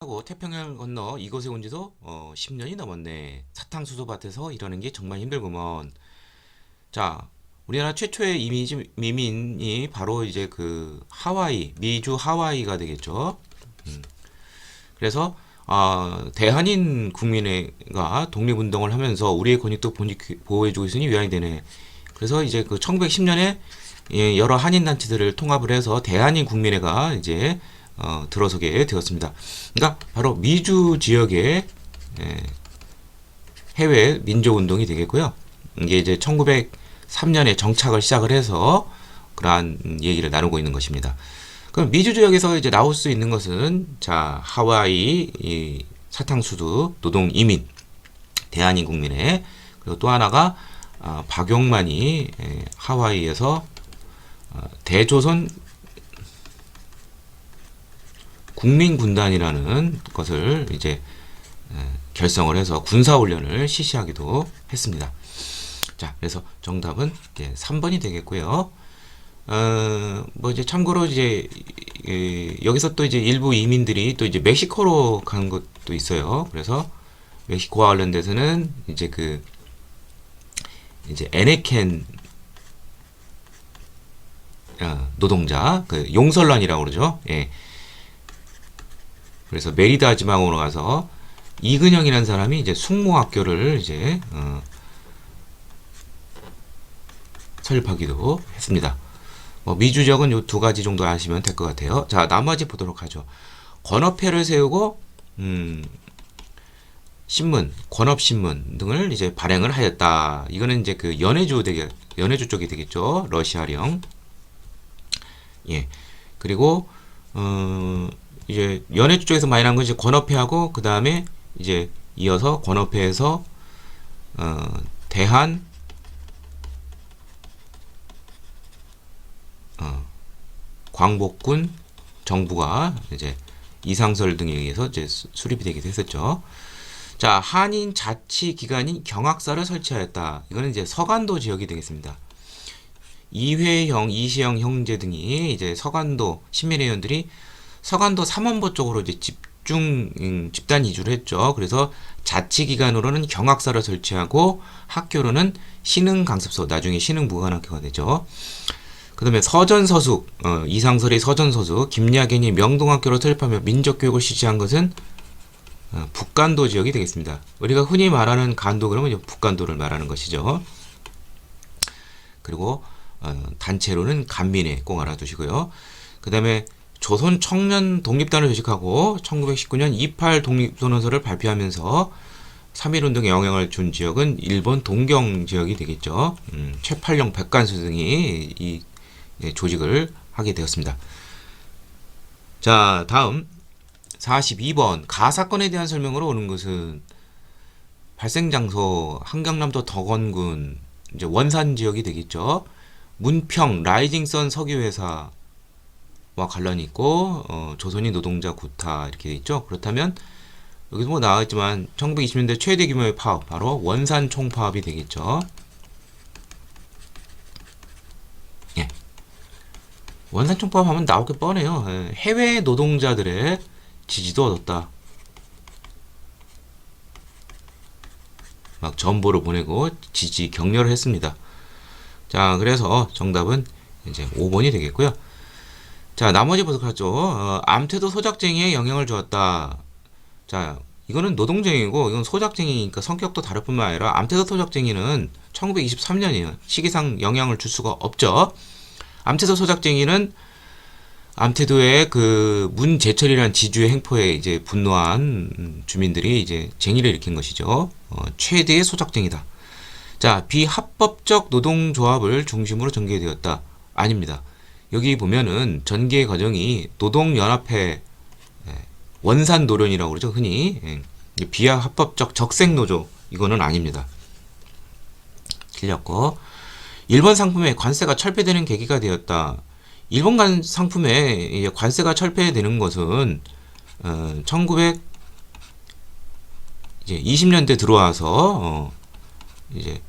하고 태평양을 건너 이곳에 온 지도 10년이 넘었네. 사탕수수밭에서 일하는 게 정말 힘들구먼. 자, 우리나라 최초의 이민이 바로 이제 그 하와이, 미주 하와이가 되겠죠. 그래서 대한인 국민회가 독립운동을 하면서 우리의 권익도 보호해주고 있으니 위안이 되네. 그래서 이제 그 1910년에 여러 한인 단체들을 통합을 해서 대한인 국민회가 이제 들어서게 되었습니다. 그러니까 바로 미주 지역의 해외 민족운동이 되겠고요. 이게 이제 1903년에 정착을 시작을 해서 그러한 얘기를 나누고 있는 것입니다. 그럼 미주 지역에서 이제 나올 수 있는 것은 자 하와이 사탕수수 노동 이민 대한인 국민회 그리고 또 하나가 박용만이 하와이에서 대조선 국민군단이라는 것을 이제 결성을 해서 군사훈련을 실시하기도 했습니다. 자, 그래서 정답은 이제 3번이 되겠고요. 뭐 이제 참고로 이제 여기서 또 이제 일부 이민들이 또 이제 멕시코로 간 것도 있어요. 그래서 멕시코와 관련돼서는 이제 그 이제 에네켄 노동자 그 용설란이라고 그러죠. 예. 그래서 메리다 지방으로 가서 이근영이라는 사람이 이제 숙모학교를 이제 설립하기도 했습니다. 뭐 미주 지역은 요 두 가지 정도 아시면 될 것 같아요. 자, 나머지 보도록 하죠. 권업회를 세우고 신문, 권업신문 등을 이제 발행을 하였다. 이거는 이제 그 연해주 쪽이 되겠죠. 러시아령. 예. 그리고 이제 연해주 쪽에서 많이 난 건 이제 권업회하고 그 다음에 이제 이어서 권업회에서 대한 광복군 정부가 이제 이상설 등에 의해서 이제 수립이 되기도 했었죠. 자, 한인 자치 기관인 경학사를 설치하였다. 이거는 이제 서간도 지역이 되겠습니다. 이회형, 이시영 형제 등이 이제 서간도 시민회원들이 서간도 삼원보 쪽으로 이제 집단 이주를 했죠. 그래서 자치기관으로는 경학사를 설치하고 학교로는 신흥강습소, 나중에 신흥무관학교가 되죠. 그 다음에 서전서숙, 이상설이 서전서숙, 김야견이 명동학교를 설립하며 민족교육을 실시한 것은 북간도 지역이 되겠습니다. 우리가 흔히 말하는 간도 그러면 북간도를 말하는 것이죠. 그리고 단체로는 간민회 꼭 알아두시고요. 그 다음에 조선 청년 독립단을 조직하고 1919년 28 독립선언서를 발표하면서 3.1운동에 영향을 준 지역은 일본 동경 지역이 되겠죠. 최팔령 백관수 등이 이 조직을 하게 되었습니다. 자, 다음 42번 가사건에 대한 설명으로 오는 것은 발생장소 한경남도 덕원군 이제 원산 지역이 되겠죠. 문평 라이징선 석유회사와 관련이 있고 조선인 노동자 구타 이렇게 돼 있죠. 그렇다면 여기서 뭐 나왔지만 1920년대 최대 규모의 파업 바로 원산 총파업이 되겠죠. 예. 원산 총파업 하면 나올 게 뻔해요. 해외 노동자들의 지지도 얻었다. 막 전보를 보내고 지지 격려를 했습니다. 자, 그래서 정답은 이제 5번이 되겠고요. 자, 나머지 보도록 하죠. 암태도 소작쟁이에 영향을 주었다. 자, 이거는 노동쟁이고 이건 소작쟁이니까 성격도 다를 뿐만 아니라 암태도 소작쟁이는 1923년이에요. 시기상 영향을 줄 수가 없죠. 암태도 소작쟁이는 암태도의 그 문제철이라는 지주의 행포에 이제 분노한 주민들이 이제 쟁의를 일으킨 것이죠. 최대의 소작쟁이다. 자, 비합법적 노동조합을 중심으로 전개되었다. 아닙니다. 여기 보면은 전개 과정이 노동연합회 원산 노련이라고 그러죠. 흔히 비합법적 적색노조 이거는 아닙니다. 틀렸고 일본 상품에 관세가 철폐되는 계기가 되었다. 일본 상품에 관세가 철폐되는 것은 1920년대 들어와서 이제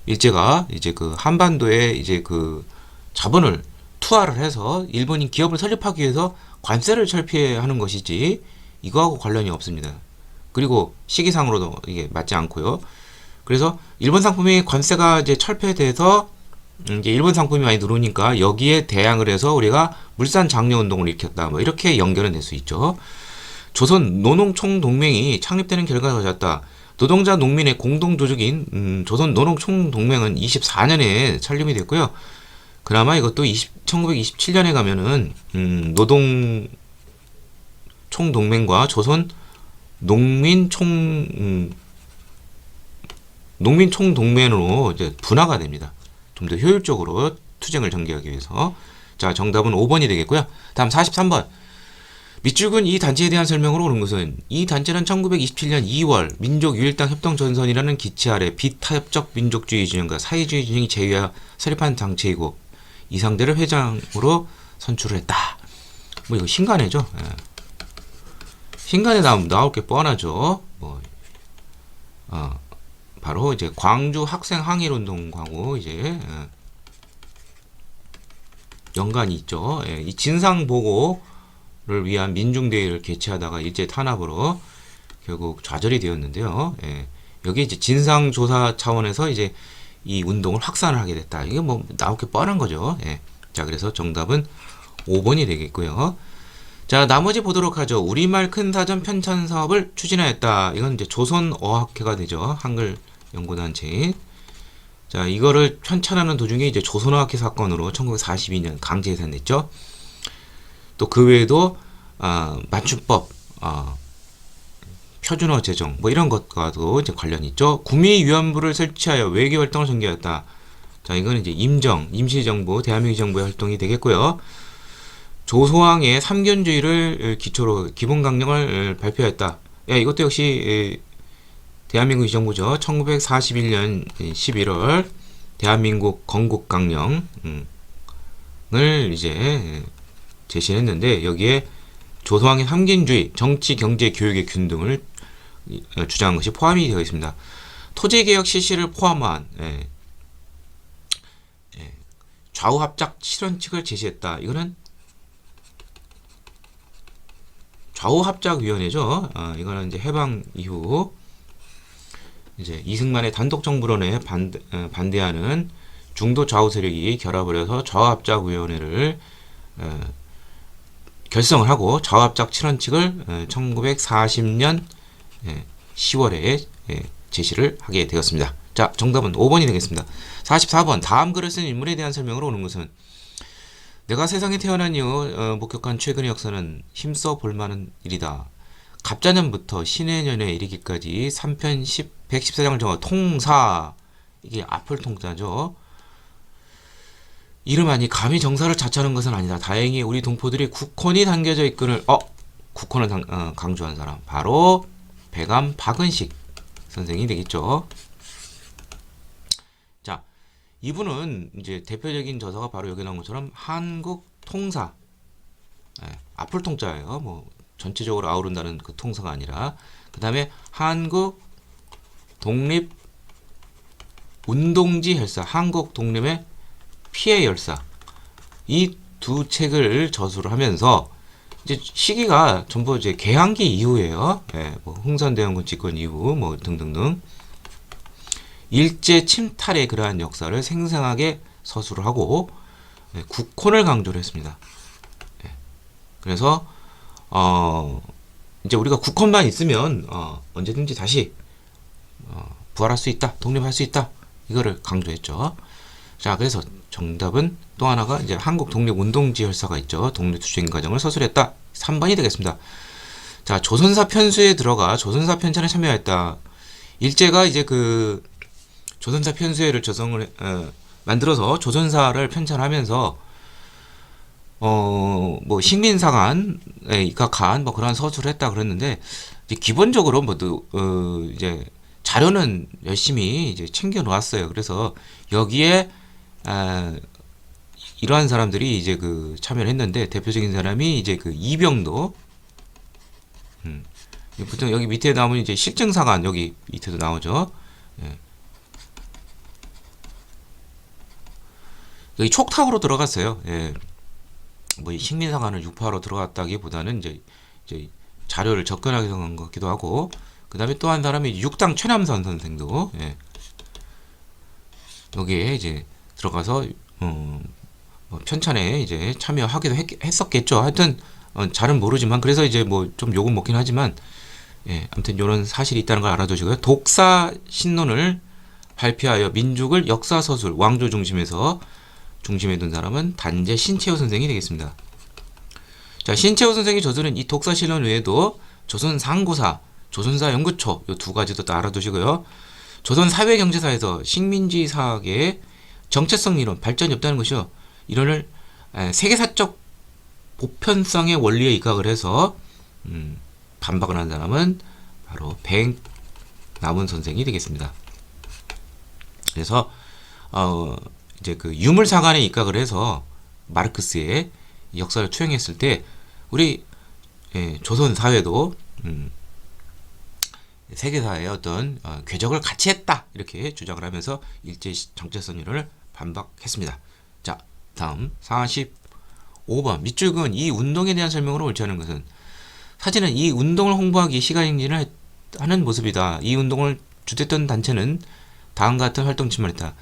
일제가 이제 그 한반도에 이제 그 자본을 투하를 해서 일본인 기업을 설립하기 위해서 관세를 철폐하는 것이지 이거하고 관련이 없습니다. 그리고 시기상으로도 이게 맞지 않고요. 그래서 일본 상품이 관세가 이제 철폐돼서 이제 일본 상품이 많이 들어오니까 여기에 대항을 해서 우리가 물산 장려 운동을 일으켰다. 뭐 이렇게 연결은 될 수 있죠. 조선 노농총동맹이 창립되는 결과가 가졌다. 노동자 농민의 공동 조직인 조선 노농총동맹은 24년에 설립이 됐고요. 그나마 이것도 1927년에 가면은 노동총동맹과 조선 농민총동맹으로 이제 분화가 됩니다. 좀 더 효율적으로 투쟁을 전개하기 위해서. 자, 정답은 5번이 되겠고요. 다음 43번. 밑줄근 이 단체에 대한 설명으로 오는 것은 이 단체는 1927년 2월 민족유일당 협동전선이라는 기치 아래 비타협적 민족주의 진영과 사회주의 진영이 제휴하 설립한 단체이고 이상대를 회장으로 선출을 했다. 뭐 이거 신간회죠. 예. 신간에 나올 게 뻔하죠. 뭐 바로 이제 광주 학생 항일 운동하고 이제 연관이 있죠. 예. 이 진상 보고를 위한 민중대회를 개최하다가 일제 탄압으로 결국 좌절이 되었는데요. 예. 여기 이제 진상 조사 차원에서 이제 이 운동을 확산을 하게 됐다. 이게 뭐 나올 게 뻔한 거죠. 예. 자, 그래서 정답은 5번이 되겠고요. 자, 나머지 보도록 하죠. 우리말 큰 사전 편찬 사업을 추진하였다. 이건 이제 조선어학회가 되죠. 한글 연구단체. 자, 이거를 편찬하는 도중에 이제 조선어학회 사건으로 1942년 강제 해산됐죠. 또 그 외에도 맞춤법, 표준어 제정 뭐 이런 것과도 이제 관련이 있죠. 구미위원부를 설치하여 외교 활동을 전개했다. 자, 이거는 이제 임시정부, 대한민국 정부의 활동이 되겠고요. 조소왕의 삼견주의를 기초로 기본강령을 발표했다. 예, 이것도 역시 대한민국 정부죠. 1941년 11월 대한민국 건국강령을 이제 제시했는데 여기에 조소왕의 삼견주의, 정치, 경제, 교육의 균등을 주장한 것이 포함이 되어 있습니다. 토지개혁 실시를 포함한 좌우합작 실현칙을 제시했다. 이거는 좌우합작위원회죠. 이거는 이제 해방 이후 이제 이승만의 단독 정부론에 반대하는 중도 좌우 세력이 결합을 해서 좌우합작위원회를 결성을 하고 좌우합작 실현칙을 1940년 10월에 제시를 하게 되었습니다. 자, 정답은 5번이 되겠습니다. 44번. 다음 글을 쓴 인물에 대한 설명으로 오는 것은 내가 세상에 태어난 이후 목격한 최근의 역사는 힘써 볼만한 일이다. 갑자년부터 신해년에 이르기까지 3편 114장을 정한 통사, 이게 앞을 통자죠. 이름하니 감히 정사를 자처하는 것은 아니다. 다행히 우리 동포들이 국헌이 담겨져 있거늘 국헌을 강조한 사람 바로 배감 박은식 선생이 되겠죠. 자, 이분은 이제 대표적인 저서가 바로 여기 나온 것처럼 한국 통사, 앞을 통자예요. 뭐 전체적으로 아우른다는 그 통사가 아니라 그 다음에 한국 독립 운동지 혈사, 한국 독립의 피해 열사, 이 두 책을 저수를 하면서 이제 시기가 전부 이제 개항기 이후예요. 뭐 흥선대원군 집권 이후 뭐 등등등 일제 침탈의 그러한 역사를 생생하게 서술을 하고 국헌을 강조를 했습니다. 그래서 이제 우리가 국헌만 있으면 언제든지 다시 부활할 수 있다, 독립할 수 있다, 이거를 강조했죠. 자, 그래서 정답은 또 하나가 이제 한국 독립운동지 혈사가 있죠. 독립투쟁 과정을 서술했다. 3번이 되겠습니다. 자, 조선사 편수에 들어가 조선사 편찬에 참여했다. 일제가 이제 그 조선사 편수회를 만들어서 조선사를 편찬하면서 뭐 식민사관에 입각한 뭐 그런 서술을 했다 그랬는데 이제 기본적으로 이제 자료는 열심히 이제 챙겨 놓았어요. 그래서 여기에 이러한 사람들이 이제 그 참여를 했는데 대표적인 사람이 이제 그 이병도, 보통 여기 밑에 나오면 이제 실증사관 여기 밑에도 나오죠. 여기 촉탁으로 들어갔어요. 뭐 이 식민사관을 유포하러 들어갔다기보다는 이제 자료를 접근하기 위한 것 같기도 하고, 그 다음에 또 한 사람이 육당 최남선 선생도 예, 여기에 이제 들어가서 뭐 편찬에 이제 참여하기도 했었겠죠. 하여튼 잘은 모르지만 그래서 이제 뭐 좀 욕은 먹긴 하지만 예, 아무튼 이런 사실이 있다는 걸 알아두시고요. 독사 신론을 발표하여 민족을 역사서술 왕조 중심에 둔 사람은 단재 신채호 선생이 되겠습니다. 자, 신채호 선생이 저서는 이 독사 신론 외에도 조선 상고사, 조선사 연구초 이 두 가지도 또 알아두시고요. 조선 사회경제사에서 식민지 사학의 정체성 이론 발전이 없다는 것이요. 이론을 세계사적 보편성의 원리에 입각을 해서 반박을 한 사람은 바로 백남훈 선생이 되겠습니다. 그래서 이제 그 유물사관에 입각을 해서 마르크스의 역사를 투영했을 때 우리 조선 사회도 세계사의 어떤 궤적을 같이 했다 이렇게 주장을 하면서 일제 정체성 이론을 반박했습니다. 자, 다음 45번 밑줄은 이 운동에 대한 설명으로 옳지 않은 것은 사진은 이 운동을 홍보하기 시간행진을 하는 모습이다. 이 운동을 주도했던 단체는 다음과 같은 활동 지만했다.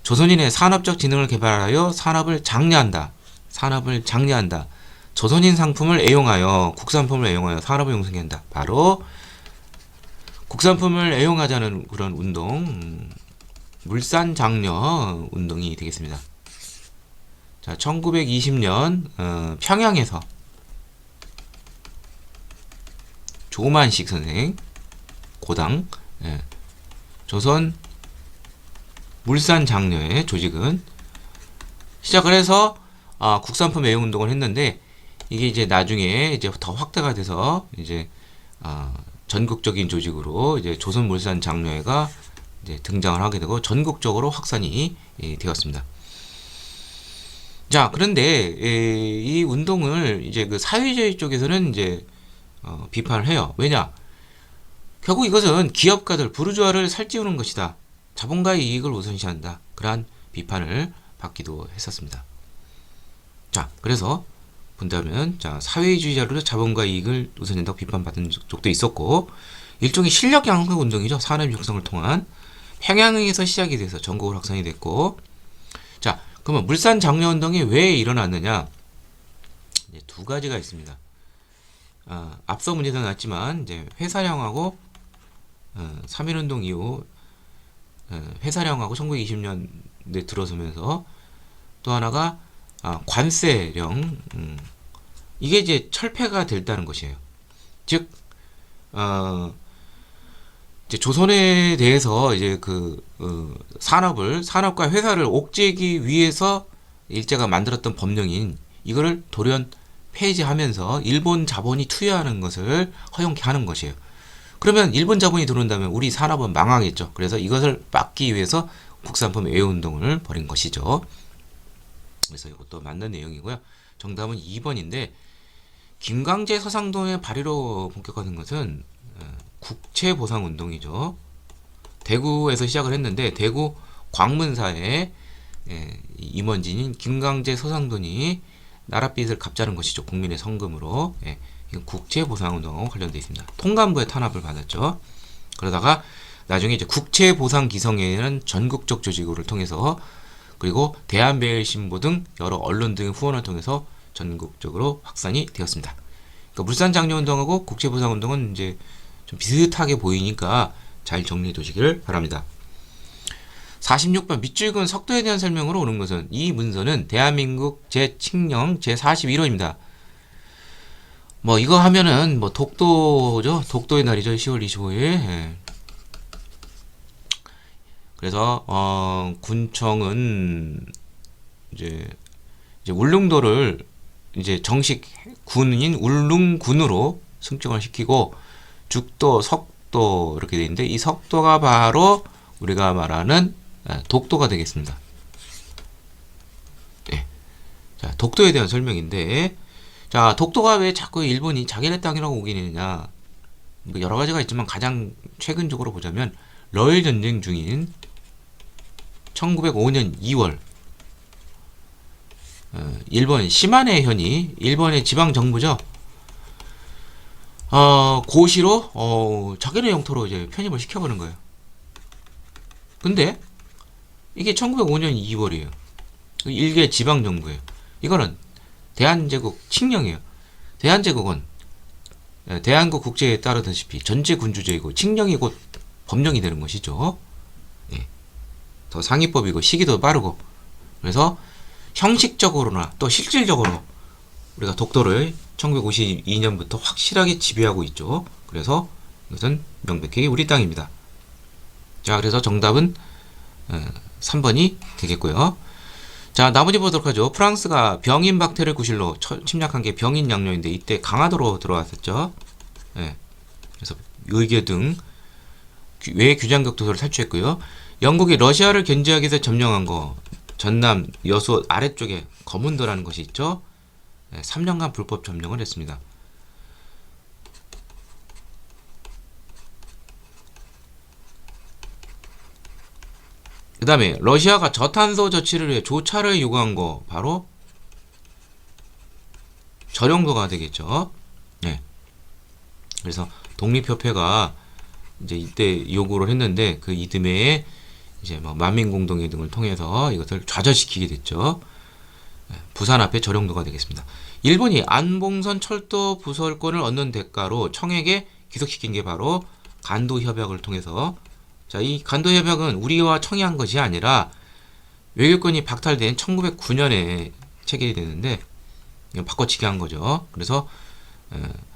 조선인의 산업적 지능을 개발하여 산업을 장려한다. 조선인 상품을 애용하여 국산품을 애용하여 산업을 형성해야 한다. 바로 국산품을 애용하자는 그런 운동, 물산 장려 운동이 되겠습니다. 자, 1920년 평양에서 조만식 선생 고당 조선 물산 장려의 조직은 시작을 해서 국산품 애용 운동을 했는데 이게 이제 나중에 이제 더 확대가 돼서 이제 전국적인 조직으로 이제 조선 물산 장려회가 이제 등장을 하게 되고 전국적으로 확산이 되었습니다. 자, 그런데 이 운동을 이제 그 사회주의 쪽에서는 이제 비판을 해요. 왜냐? 결국 이것은 기업가들, 부르주아를 살찌우는 것이다. 자본가의 이익을 우선시한다. 그러한 비판을 받기도 했었습니다. 자, 그래서 본다면 자, 사회주의자로서 자본가 이익을 우선한다고 비판받은 적도 있었고 일종의 실력 양극 운동이죠. 산업 육성을 통한 평양에서 시작이 돼서 전국으로 확산이 됐고 자, 그러면 물산 장려 운동이 왜 일어났느냐? 이제 두 가지가 있습니다. 앞서 문제도 나왔지만 이제 회사령하고 3.1운동 이후 회사령하고 1920년대 들어서면서 또 하나가 관세령 이게 이제 철폐가 됐다는 것이에요. 즉 이제 조선에 대해서 이제 그 산업과 회사를 옥죄기 위해서 일제가 만들었던 법령인 이거를 돌연 폐지하면서 일본 자본이 투여하는 것을 허용케 하는 것이에요. 그러면 일본 자본이 들어온다면 우리 산업은 망하겠죠. 그래서 이것을 막기 위해서 국산품 애호운동을 벌인 것이죠. 그래서 이것도 맞는 내용이고요. 정답은 2번인데 김광재 서상동의 발의로 본격화된 것은 국채보상운동이죠. 대구에서 시작을 했는데 대구 광문사의 임원진인 김광재 서상돈이 나랏빚을 갚자는 것이죠. 국민의 성금으로. 국채보상운동하고 관련되어 있습니다. 통감부의 탄압을 받았죠. 그러다가 나중에 이제 국채보상기성회는 전국적 조직을 통해서 그리고 대한매일신보 등 여러 언론 등의 후원을 통해서 전국적으로 확산이 되었습니다. 그러니까 물산장려운동하고 국채보상운동은 이제 좀 비슷하게 보이니까 잘 정리해 두시길 바랍니다. 46번 밑줄 석도에 대한 설명으로 오는 것은 이 문서는 대한민국 제칙령 제41호입니다. 뭐 이거 하면은 뭐 독도죠. 독도의 날이죠. 10월 25일. 그래서 군청은 이제 울릉도를 이제 정식 군인 울릉군으로 승정을 시키고 죽도, 석도 이렇게 되어 있는데 이 석도가 바로 우리가 말하는 독도가 되겠습니다. 네. 자, 독도에 대한 설명인데 자, 독도가 왜 자꾸 일본이 자기네 땅이라고 우기느냐? 여러 가지가 있지만 가장 최근적으로 보자면 러일 전쟁 중인 1905년 2월 일본 시마네 현이 일본의 지방 정부죠. 고시로 자기네 영토로 이제 편입을 시켜버린 거예요. 근데 이게 1905년 2월이에요. 일개 지방 정부예요. 이거는 대한제국 칙령이에요. 대한제국은 대한국 국제에 따르다시피 전제군주제이고 칙령이 곧 법령이 되는 것이죠. 예. 더 상위법이고 시기도 빠르고 그래서 형식적으로나 또 실질적으로 우리가 독도를 1952년부터 확실하게 지배하고 있죠. 그래서 이것은 명백히 우리 땅입니다. 자, 그래서 정답은 3번이 되겠고요. 자, 나머지 보도록 하죠. 프랑스가 병인 박테를 구실로 침략한 게 병인 양령인데 이때 강화도로 들어왔었죠. 예. 그래서 의교 등 외규장국 도서를 탈취했고요. 영국이 러시아를 견제하기 위해서 점령한 거 전남 여수 아래쪽에 검은도라는 것이 있죠. 3년간 불법 점령을 했습니다. 그 다음에 러시아가 저탄소 저치를 위해 조차를 요구한 거 바로 저령도가 되겠죠. 네. 그래서 독립협회가 이제 이때 요구를 했는데 그 이듬해에 이제 뭐 만민공동회 등을 통해서 이것을 좌절시키게 됐죠. 부산 앞에 저령도가 되겠습니다. 일본이 안봉선 철도 부설권을 얻는 대가로 청에게 귀속시킨 게 바로 간도협약을 통해서 자, 이 간도협약은 우리와 청이 한 것이 아니라 외교권이 박탈된 1909년에 체결이 되는데 바꿔치기 한 거죠. 그래서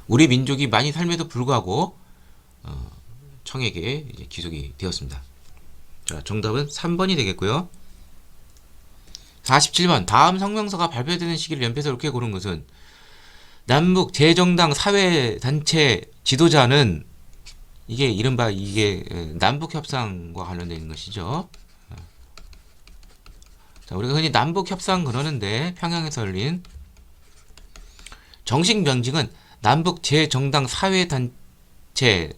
우리 민족이 많이 삶에도 불구하고 청에게 이제 귀속이 되었습니다. 자, 정답은 3번이 되겠고요. 47번 다음 성명서가 발표되는 시기를 연표해서 이렇게 고른 것은 남북 재정당 사회단체 지도자는 이게 이른바 이게 남북협상과 관련된 것이죠. 자, 우리가 흔히 남북협상 그러는데 평양에서 열린 정식 명칭은 남북 재정당 사회단체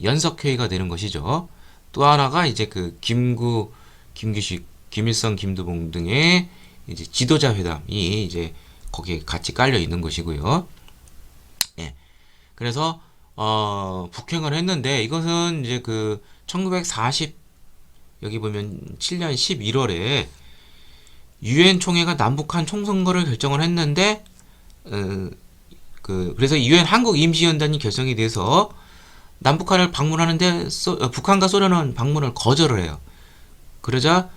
연석회의가 되는 것이죠. 또 하나가 이제 그 김규식, 김일성, 김두봉 등의 이제 지도자 회담이 이제 거기에 같이 깔려 있는 것이고요. 예. 그래서 북행을 했는데 이것은 이제 그 1940 여기 보면 7년 11월에 유엔 총회가 남북한 총선거를 결정을 했는데 그래서 유엔 한국 임시연단이 결성이 돼서 남북한을 방문하는데 북한과 소련은 방문을 거절을 해요. 그러자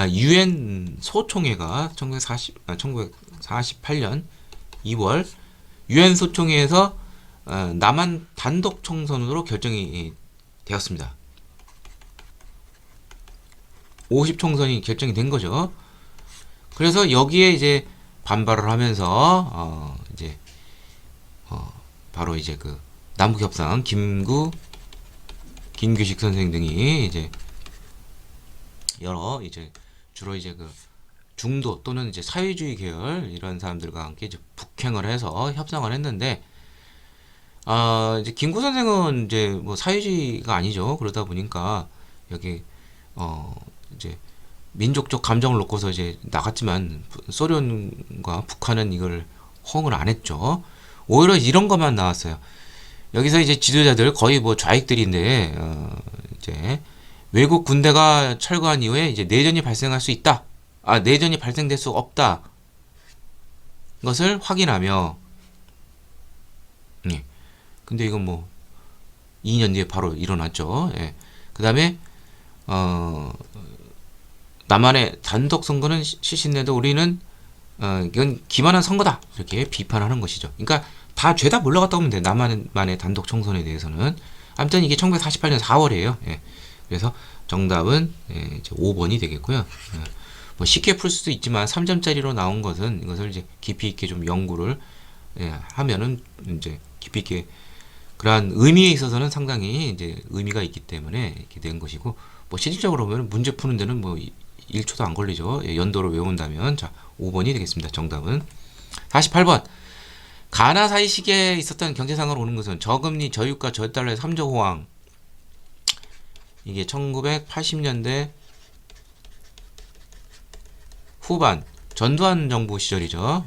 유엔 소총회가 1948년 2월 유엔 소총회에서 남한 단독 총선으로 결정이 되었습니다. 50총선이 결정이 된 거죠. 그래서 여기에 이제 반발을 하면서 바로 이제 그 남북협상 김규식 선생 등이 이제 여러 이제 주로 이제 그 중도 또는 이제 사회주의 계열 이런 사람들과 함께 이제 북행을 해서 협상을 했는데 이제 김구 선생은 이제 뭐 사회주의가 아니죠. 그러다 보니까 여기 이제 민족적 감정을 놓고서 이제 나갔지만 소련과 북한은 이걸 호응을 안 했죠. 오히려 이런 것만 나왔어요. 여기서 이제 지도자들 거의 뭐 좌익들인데 이제 외국 군대가 철거한 이후에 이제 내전이 발생할 수 있다. 내전이 발생될 수 없다. 것을 확인하며 근데 이건 뭐 2년 뒤에 바로 일어났죠. 예. 그 다음에 남한의 단독 선거는 실시인데도 우리는 이건 기만한 선거다 이렇게 비판하는 것이죠. 그러니까 다 죄다 몰려갔다 오면 돼. 남한만의 단독 총선에 대해서는. 아무튼 이게 1948년 4월이에요. 예. 그래서 정답은 이제 5번이 되겠고요. 뭐 쉽게 풀 수도 있지만 3점짜리로 나온 것은 이것을 이제 깊이 있게 좀 연구를 하면은 이제 깊이 있게 그러한 의미에 있어서는 상당히 이제 의미가 있기 때문에 이렇게 된 것이고 뭐 실질적으로 보면 문제 푸는 데는 뭐 1초도 안 걸리죠. 연도로 외운다면 자 5번이 되겠습니다. 정답은 48번 가나 사이 시기에 있었던 경제상으로 오는 것은 저금리, 저유가, 저달러의 3조 호황 이게 1980년대 후반 전두환 정부 시절이죠.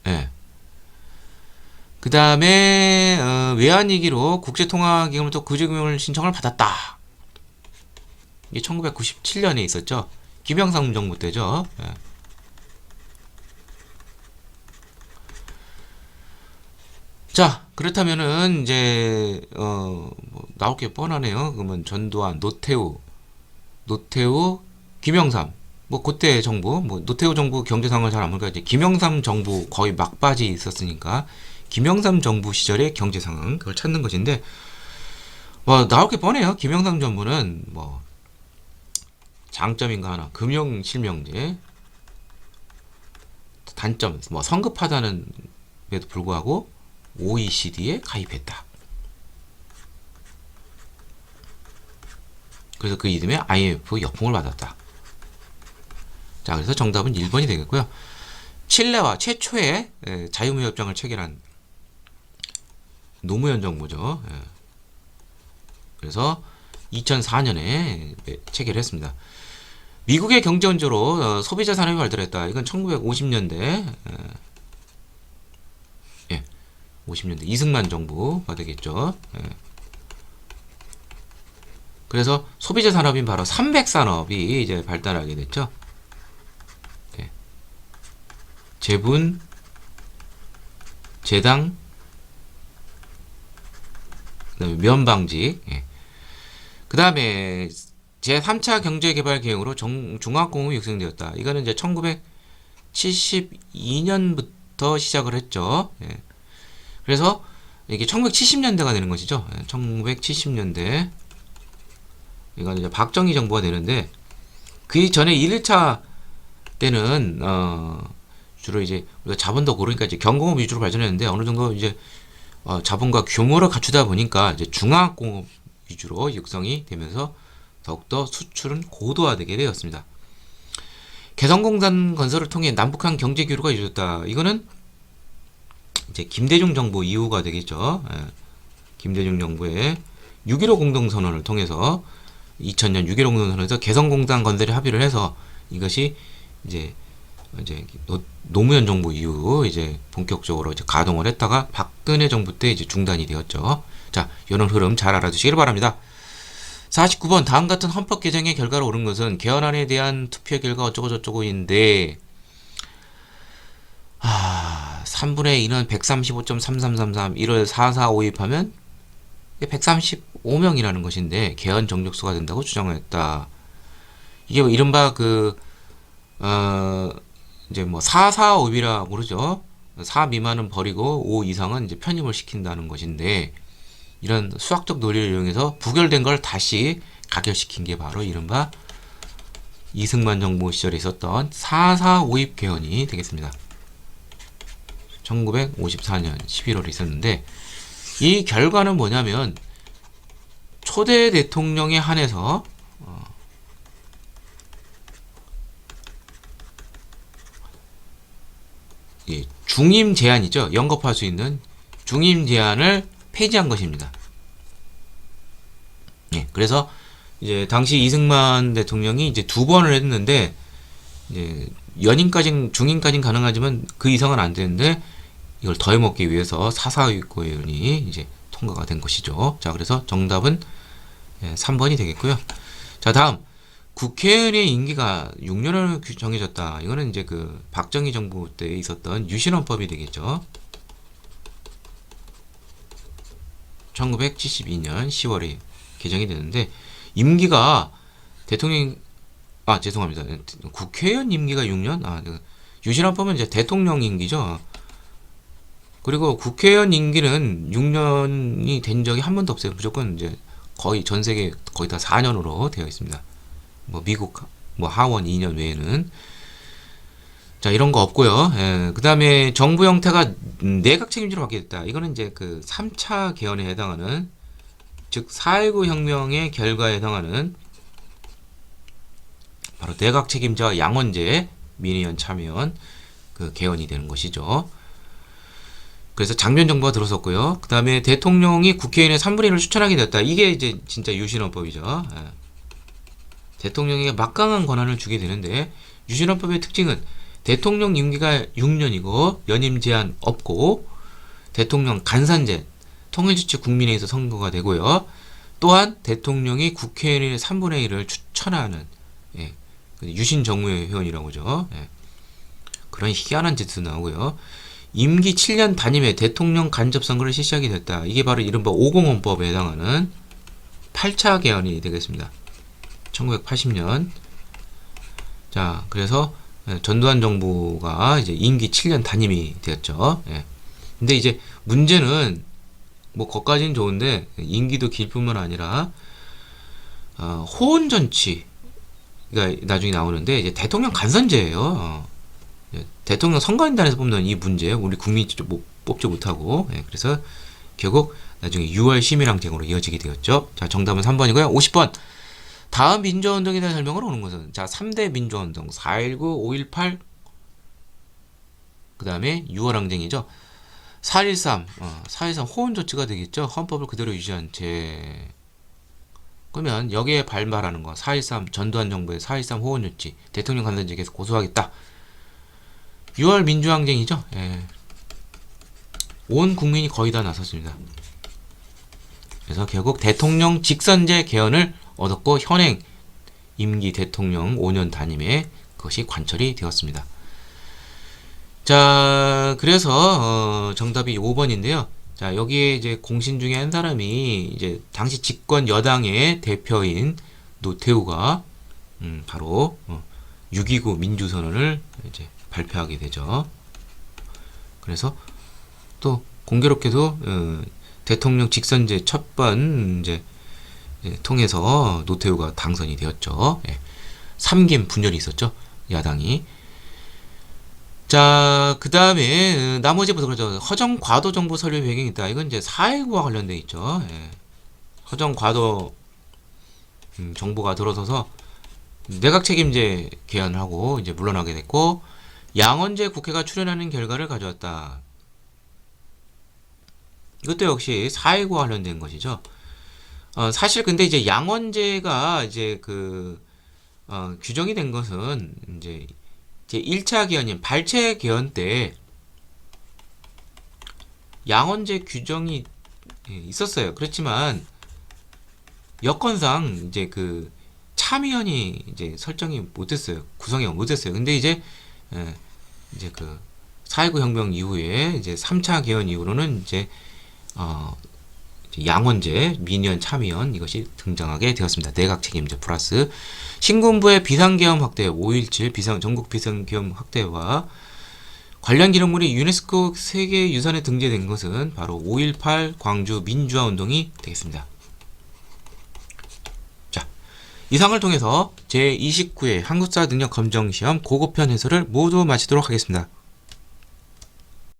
예. 그 다음에 외환위기로 국제통화기금으로부터 구제금융을 신청을 받았다. 이게 1997년에 있었죠. 김영삼 정부 때죠. 예. 자, 그렇다면은 이제 뭐 나올 게 뻔하네요. 그러면 전두환, 노태우, 김영삼. 뭐 그때 정부, 뭐 노태우 정부 경제 상황을 잘 안 보니까 이제 김영삼 정부 거의 막바지 있었으니까 김영삼 정부 시절의 경제 상황 그걸 찾는 것인데 뭐 나올 게 뻔해요. 김영삼 정부는 뭐 장점인가 하나 금융 실명제, 단점 뭐 성급하다는 에도 불구하고 OECD에 가입했다. 그래서 그 이듬해 IMF 역풍을 받았다. 자, 그래서 정답은 1번이 되겠고요. 칠레와 최초의 자유무역협정을 체결한 노무현 정부죠. 그래서 2004년에 체결했습니다. 미국의 경제 원조로 소비자 산업이 발달했다. 이건 1950년대 50년대 이승만 정부가 되겠죠. 그래서 소비자 산업인 바로 삼백 산업이 이제 발달하게 됐죠. 재분, 재당, 그다음에 면방직. 그다음에 제3차 경제개발계획으로 중화공업이 육성되었다. 이거는 이제 1972년부터 시작을 했죠. 그래서 이게 1970년대가 되는 것이죠. 1970년대. 이건 이제 박정희 정부가 되는데 그 전에 1차 때는 주로 이제 우리가 자본도 고르니까 이제 경공업 위주로 발전했는데 어느 정도 이제 자본과 규모를 갖추다 보니까 이제 중화공업 위주로 육성이 되면서 더욱더 수출은 고도화되게 되었습니다. 개성공단 건설을 통해 남북한 경제 교류가 이루어졌다. 이거는 이제 김대중 정부 이후가 되겠죠. 김대중 정부의 6.15 공동선언을 통해서 2000년 6.15 공동선언에서 개성공단 건설에 합의를 해서 이것이 이제 노무현 정부 이후 이제 본격적으로 이제 가동을 했다가 박근혜 정부 때 이제 중단이 되었죠. 자, 이런 흐름 잘 알아두시길 바랍니다. 49번 다음 같은 헌법 개정의 결과로 오른 것은 개헌안에 대한 투표 결과 어쩌고저쩌고인데 3분의 2는 135.3333 1을 4452 하면 135명이라는 것인데 개헌 정족수가 된다고 주장했다. 이게 뭐 이른바 이제 뭐 445이라 그러죠. 4 미만은 버리고 5 이상은 이제 편입을 시킨다는 것인데 이런 수학적 논리를 이용해서 부결된 걸 다시 가결시킨 게 바로 이른바 이승만 정부 시절에 있었던 445입 개헌이 되겠습니다. 1954년 11월에 있었는데 이 결과는 뭐냐면 초대 대통령에 한해서 중임 제한이죠. 영겁할 수 있는 중임 제한을 폐지한 것입니다. 그래서 이제 당시 이승만 대통령이 이제 2번을 했는데 이제 중임까지는 가능하지만 그 이상은 안 되는데 이걸 더해먹기 위해서 442권이 이제 통과가 된 것이죠. 자, 그래서 정답은 3번이 되겠고요. 자, 다음 국회의원의 임기가 6년으로 정해졌다. 이거는 이제 그 박정희 정부 때 있었던 유신헌법이 되겠죠. 1972년 10월에 개정이 되는데 임기가 죄송합니다. 국회의원 임기가 6년? 유신헌법은 이제 대통령 임기죠. 그리고 국회의원 임기는 6년이 된 적이 한 번도 없어요. 무조건 이제 거의 전 세계 거의 다 4년으로 되어 있습니다. 뭐 미국 하원 2년 외에는 자, 이런 거 없고요. 그 다음에 정부 형태가 내각 책임제로 바뀌었다. 이거는 이제 그 3차 개헌에 해당하는 즉 4.19 혁명의 결과에 해당하는 바로 내각 책임제와 양원제 민의원 참여원 그 개헌이 되는 것이죠. 그래서 장면 정부가 들어섰고요. 그 다음에 대통령이 국회의원의 3분의 1을 추천하게 됐다. 이게 이제 진짜 유신헌법이죠. 대통령에게 막강한 권한을 주게 되는데 유신헌법의 특징은 대통령 임기가 6년이고 연임 제한 없고 대통령 간산제 통일주체 국민회의에서 선거가 되고요. 또한 대통령이 국회의원의 3분의 1을 추천하는 예, 유신 정무회 회원이라고 하죠. 예, 그런 희한한 짓도 나오고요. 임기 7년 단임에 대통령 간접 선거를 실시하게 됐다. 이게 바로 이른바 50헌법에 해당하는 8차 개헌이 되겠습니다. 1980년. 자, 그래서 전두환 정부가 이제 임기 7년 단임이 되었죠. 예. 근데 이제 문제는 뭐 거기까지는 좋은데 임기도 길 뿐만 아니라 호언 정치가 나중에 나오는데 이제 대통령 간선제예요. 대통령 선거인단에서 뽑는 이 문제 우리 국민이 뽑지 못하고 그래서 결국 나중에 6월 심의랑쟁으로 이어지게 되었죠. 자, 정답은 3번이고요. 50번. 다음 민주화운동에 대한 설명을 오는 것은 자 3대 민주화운동 4.19, 5.18 그 다음에 6월 항쟁이죠. 4.13 호언 조치가 되겠죠. 헌법을 그대로 유지한 채. 그러면 여기에 반발하는 거 4.13 전두환 정부의 4.13 호언 조치 대통령 간선제 계속 고소하겠다. 6월 민주항쟁이죠. 예. 온 국민이 거의 다 나섰습니다. 그래서 결국 대통령 직선제 개헌을 얻었고 현행 임기 대통령 5년 단임에 그것이 관철이 되었습니다. 자, 그래서 정답이 5번인데요. 자, 여기에 이제 공신 중에 한 사람이 이제 당시 집권 여당의 대표인 노태우가 바로 6.29 민주선언을 이제 발표하게 되죠. 그래서 또 공교롭게도 대통령 직선제 첫 번 이제 통해서 노태우가 당선이 되었죠. 예. 3김 분열이 있었죠. 야당이. 자, 그 다음에 나머지부터 그러죠. 허정 과도 정보 설립 배경이 있다. 이건 이제 4.19와 관련돼 있죠. 예. 허정 과도 정보가 들어서서 내각 책임제 개헌하고 이제 물러나게 됐고 양원제 국회가 출연하는 결과를 가져왔다. 이것도 역시 4.19와 관련된 것이죠. 사실 근데 이제 양원제가 이제 규정이 된 것은 이제 1차 개헌인 발췌 개헌 때 양원제 규정이 있었어요. 그렇지만 여건상 이제 참의원이 이제 설정이 못됐어요. 구성이 못됐어요. 근데 이제 4.19 혁명 이후에 이제 3차 개헌 이후로는 이제 양원제, 민의원, 참의원 이것이 등장하게 되었습니다. 내각 책임제 플러스 신군부의 비상계엄 확대, 5.17 전국 비상계엄 확대와 관련 기록물이 유네스코 세계유산에 등재된 것은 바로 5.18 광주 민주화운동이 되겠습니다. 자, 이상을 통해서 제29회 한국사 능력 검정시험 고급편 해설을 모두 마치도록 하겠습니다.